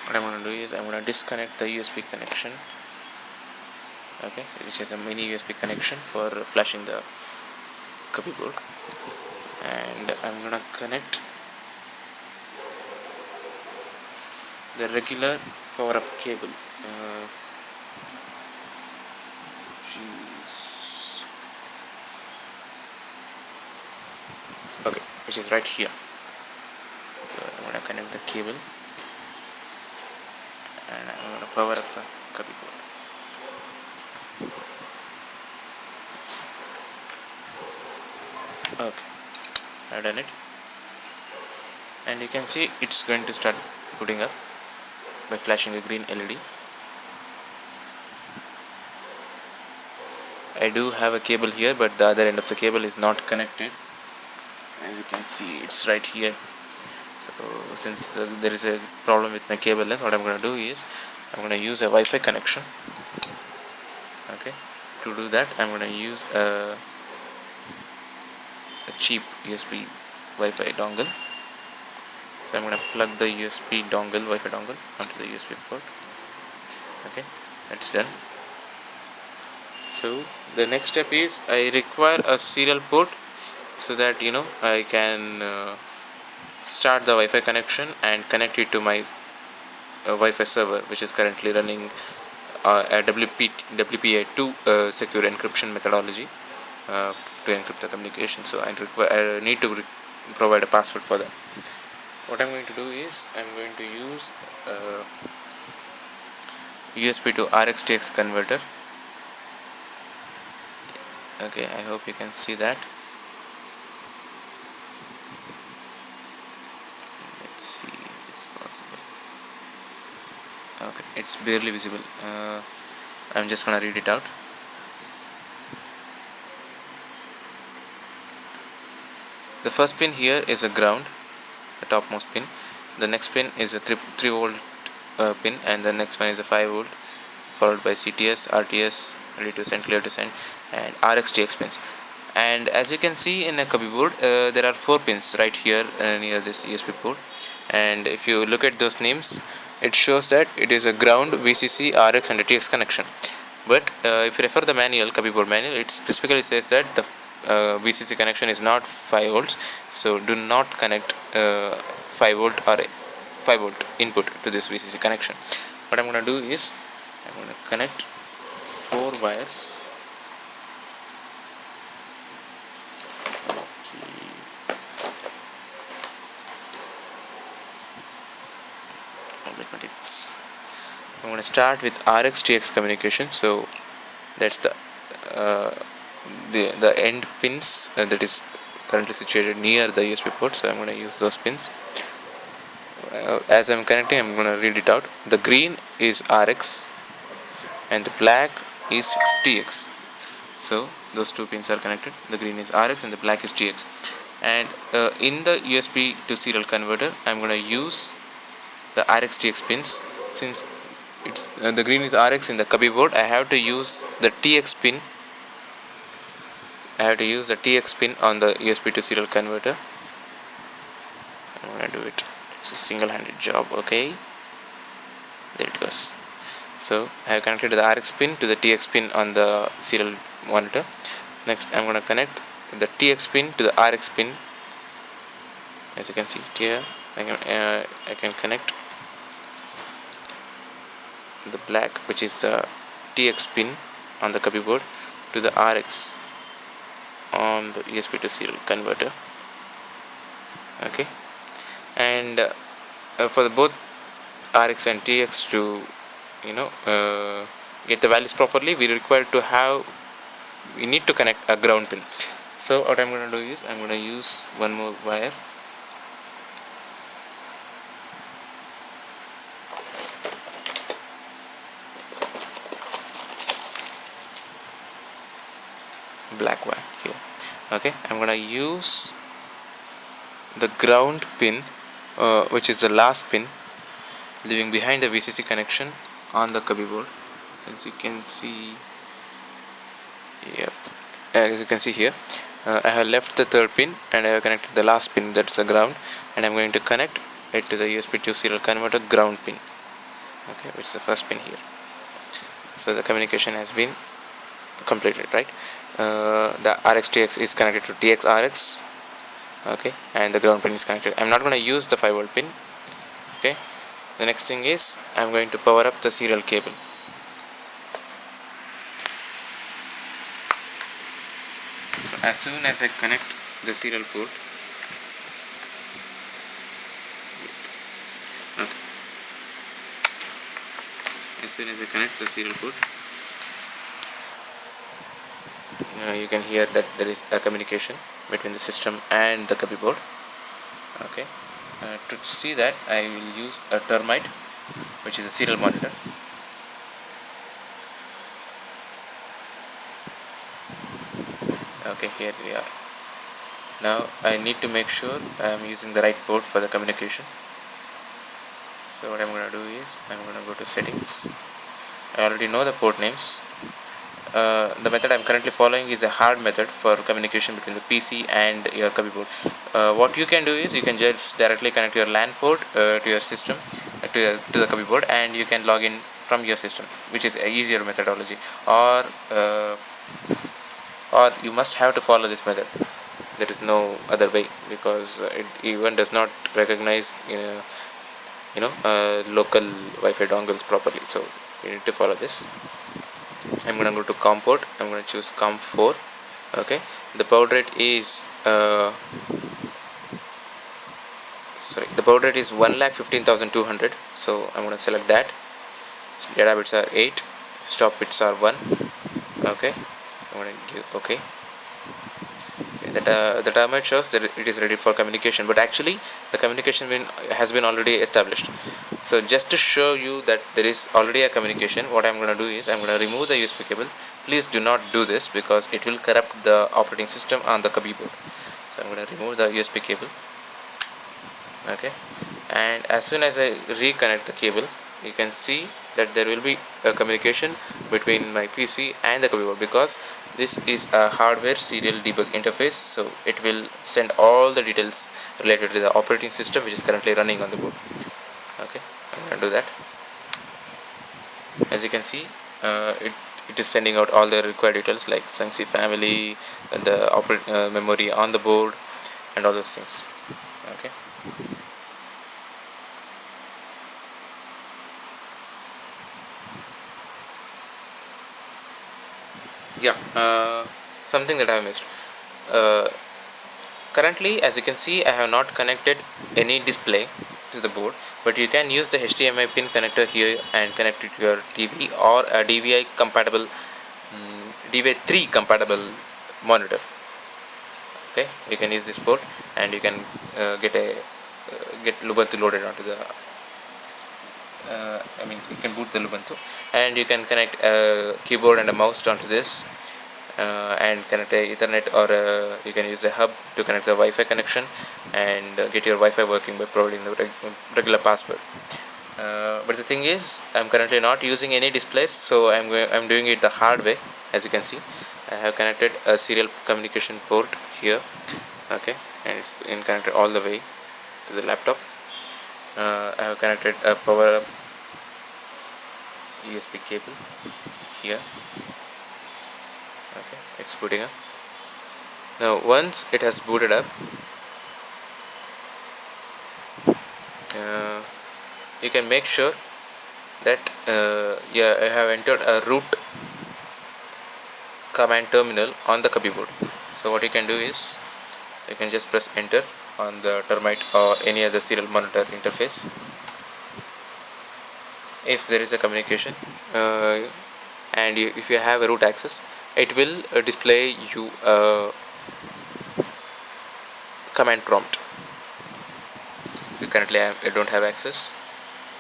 what I'm going to do is I'm going to disconnect the USB connection, okay, which is a mini USB connection for flashing the CubieBoard, and I'm going to connect the regular power up cable, okay, which is right here. So I'm going to connect the cable and I'm going to power up the CubieBoard. Okay, I've done it, and you can see it's going to start booting up by flashing a green LED. I do have a cable here, but the other end of the cable is not connected. As you can see, it's right here. So since there is a problem with my cable length, what I'm going to do is I'm going to use a Wi-Fi connection. Okay, to do that I'm going to use a cheap USB Wi-Fi dongle. So I'm going to plug the Wi-Fi dongle onto the USB port. Okay, that's done. So the next step is I require a serial port so that I can start the Wi-Fi connection and connect it to my Wi-Fi server, which is currently running a WPA2 secure encryption methodology to encrypt the communication. So I need to provide a password for that. What I'm going to do is I'm going to use USB to RxTX converter. Okay, I hope you can see that. Let's see if it's possible. Okay, it's barely visible. I'm just gonna read it out. The first pin here is a ground, the topmost pin. The next pin is a 3 volt pin, and the next one is a 5 volt, followed by CTS, RTS, ready to send, clear to send, and RxTX pins. And as you can see in a CubieBoard, there are 4 pins right here near this USB port. And if you look at those names, it shows that it is a ground, VCC, RX, and a TX connection. But if you refer the manual, CubieBoard manual, it specifically says that the VCC connection is not 5 volts. So do not connect 5 volt or 5 volt input to this VCC connection. What I'm going to do is I'm going to connect 4 wires. Let me take this. I'm going to start with RxTX communication. So that's the end pins that is currently situated near the USB port. So I'm going to use those pins. As I'm connecting, I'm going to read it out. The green is RX and the black is TX. So those 2 pins are connected. The green is RX and the black is TX. And in the USB to serial converter, I'm going to use the RxTX pins. Since it's the green is RX in the CubieBoard, I have to use the TX pin. I have to use the TX pin on the USB to serial converter. I'm going to do it. It's a single-handed job. Okay, there it goes. So I have connected the RX pin to the TX pin on the serial monitor. Next I'm going to connect the TX pin to the RX pin. As you can see here, I can connect the black, which is the TX pin on the CubieBoard, to the RX on the USB to serial converter. Okay, and for the both RX and TX to get the values properly, we need to connect a ground pin. So what I'm going to do is I'm going to use one more wire. Black wire here. Okay, I'm going to use the ground pin, which is the last pin leaving behind the VCC connection on the CubieBoard. As you can see, as you can see here, I have left the 3rd pin and I have connected the last pin, that's the ground, and I'm going to connect it to the USB to serial converter ground pin. okay, which is the first pin here. So the communication has been completed, right? The RX-TX is connected to TX-RX, okay, and the ground pin is connected. I'm not going to use the 5V pin, okay. The next thing is I'm going to power up the serial cable. So as soon as I connect the serial port, okay, as soon as I connect the serial port, you can hear that there is a communication between the system and the CubieBoard. Okay, to see that I will use a termite, which is a serial monitor. Okay, here we are. Now I need to make sure I am using the right port for the communication. So what I'm going to do is I'm going to go to settings. I already know the port names. The method I'm currently following is a hard method for communication between the PC and your CubieBoard. What you can do is you can just directly connect your LAN port to your system, to the CubieBoard, and you can log in from your system, which is a easier methodology. Or you must have to follow this method. There is no other way, because it even does not recognize local Wi-Fi dongles properly. So you need to follow this. I'm going to go to COM port. I'm going to choose COM4. Okay, the baud rate is the baud rate is 1,15,200. So I'm going to select that. So data bits are 8, stop bits are 1. Okay, I'm going to give OK. The termite shows that it is ready for communication, but actually the communication has been already established. So just to show you that there is already a communication, what I'm going to do is I'm going to remove the USB cable. Please do not do this, because it will corrupt the operating system on the CubieBoard. So I'm going to remove the USB cable. Okay, and as soon as I reconnect the cable, you can see that there will be a communication between my PC and the CubieBoard, because this is a hardware serial debug interface. So it will send all the details related to the operating system which is currently running on the board. Okay, I'm going to do that. As you can see, it is sending out all the required details like Sunxi family and the memory on the board and all those things. Okay, yeah, something that I have missed. Currently, as you can see, I have not connected any display to the board, but you can use the HDMI pin connector here and connect it to your TV or a DVI compatible, DVI 3 compatible monitor. Okay, you can use this port and you can get Ubuntu loaded onto the you can boot the Ubuntu, and you can connect a keyboard and a mouse onto this, and connect a Ethernet, or you can use a hub to connect the Wi-Fi connection and get your Wi-Fi working by providing the regular password. But the thing is, I'm currently not using any displays, so I'm doing it the hard way. As you can see, I have connected a serial communication port here. Okay, and it's been connected all the way to the laptop. I have connected a power up USB cable here. Okay, it's booting up. Now once it has booted up, you can make sure that I have entered a root command terminal on the CubieBoard. So what you can do is you can just press enter on the termite or any other serial monitor interface. If there is a communication and if you have a root access, it will display you a command prompt. Currently I don't have access,